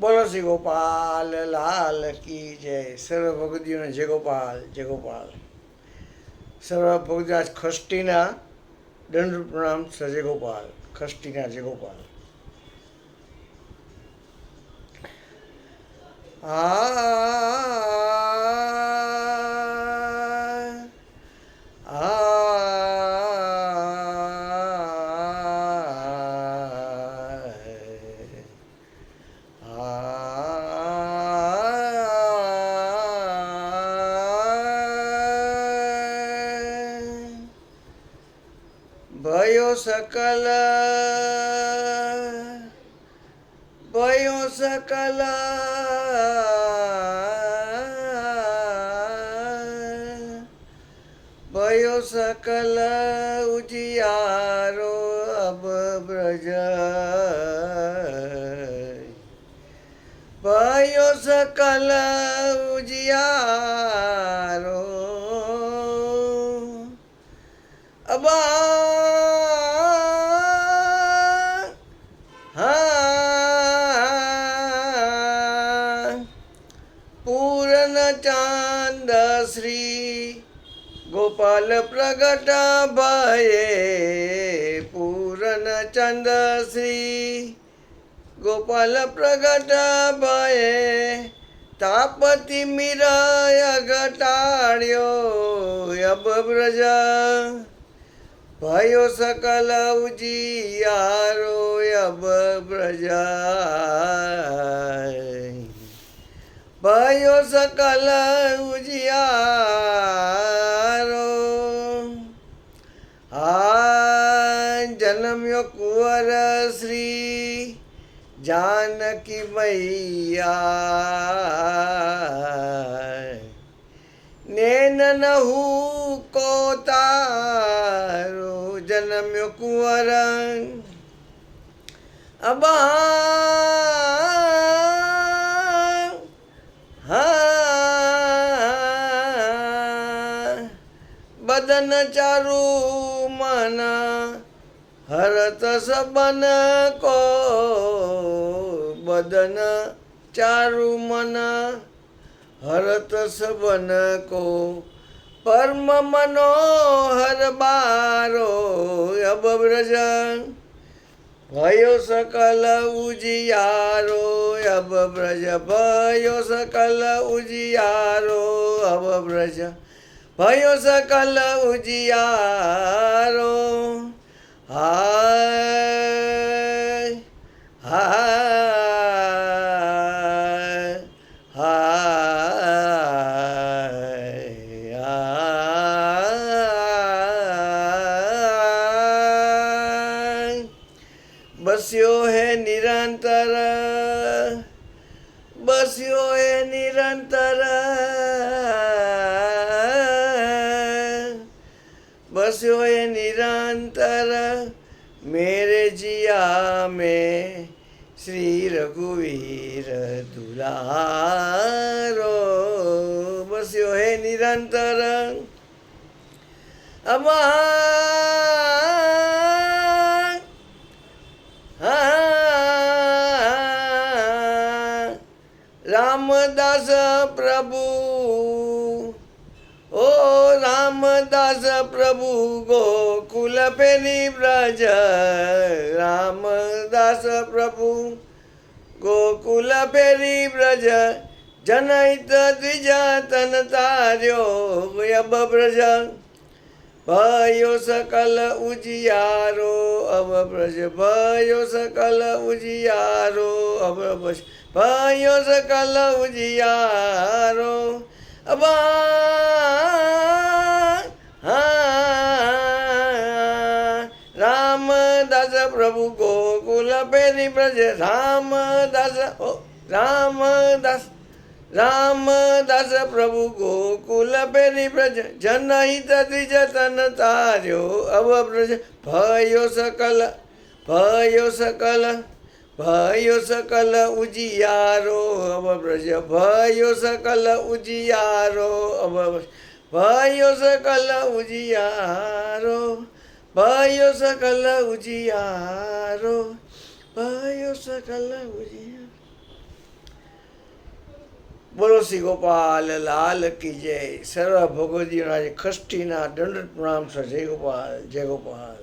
બોલો શ્રી ગોપાલ લાલ કી જય. સર્વ ભગવદીઓને જય ગોપાલ જય ગોપાલ. સર્વ ભગવદી આજ ખષ્ટીના દંડ પ્રણામ સજય ગોપાલ. ખષ્ટીના જય ગોપાલ. भयो सकल भयो सकल उजियारो अब ब्रज. भयो सकल उजियारो अब पूर्ण चांद श्री गोपाल प्रगट भये. पूर्ण चंद श्री गोपाल प्रगट भये. तापति मीराय घटाड्यो अब ब्रज. भयो सकल उजियारो अब ब्रज. भयो सकल उजियारो. जन्म्यो कुंवर श्री जानकी मैया. नैनन को तारो जन्म्यो कुंवर. अब बदन चारु मन हरत सबन को. बदन चारु मन हरत सबन को. परम मनोहर बारो अब ब्रज. भयो सकल उजियारो अब ब्रज. भयो सकल उजियारो अब ब्रज. भयो सकल उजियारो. हाय हाय हाय हाय. बस्यो है निरंतर. बस्यो है निरंतर. बस्यो है निरंतर मेरे जिया में. श्री रघुवीर दुलारो. बस्यो है निरंतर. अब रामदास प्रभु. ओ रामदास प्रभु गोकुल फेरी ब्रज. रामदास प्रभु गोकुल फेरी ब्रज. जनहित द्विज तन तार्यो अब ब्रज. भयो सकल उजियारो अब ब्रज. भयो सकल उजियारो अब ब्रज. भयो सकल उजियारो. अब रामदास प्रभु गोकुल फेरी ब्रज. रामदास रामदास रामदास प्रभु गोकुल फेरी ब्रज. जनहित द्विज तन तार्यो अब ब्रज. भयो सकल भयो सकल उजियारो अब ब्रज. भयो सकल उजियारो अब ब्रज. भयो सकल उजियारो. भयो सकल उजियारो. भयो सकल उजियारो. બોલો શ્રી ગોપાલ લાલ કી જય. સર્વ ભગવદીઓના જે ખષ્ટીના દંડ પ્રણામ સર. જય ગોપાલ જય ગોપાલ.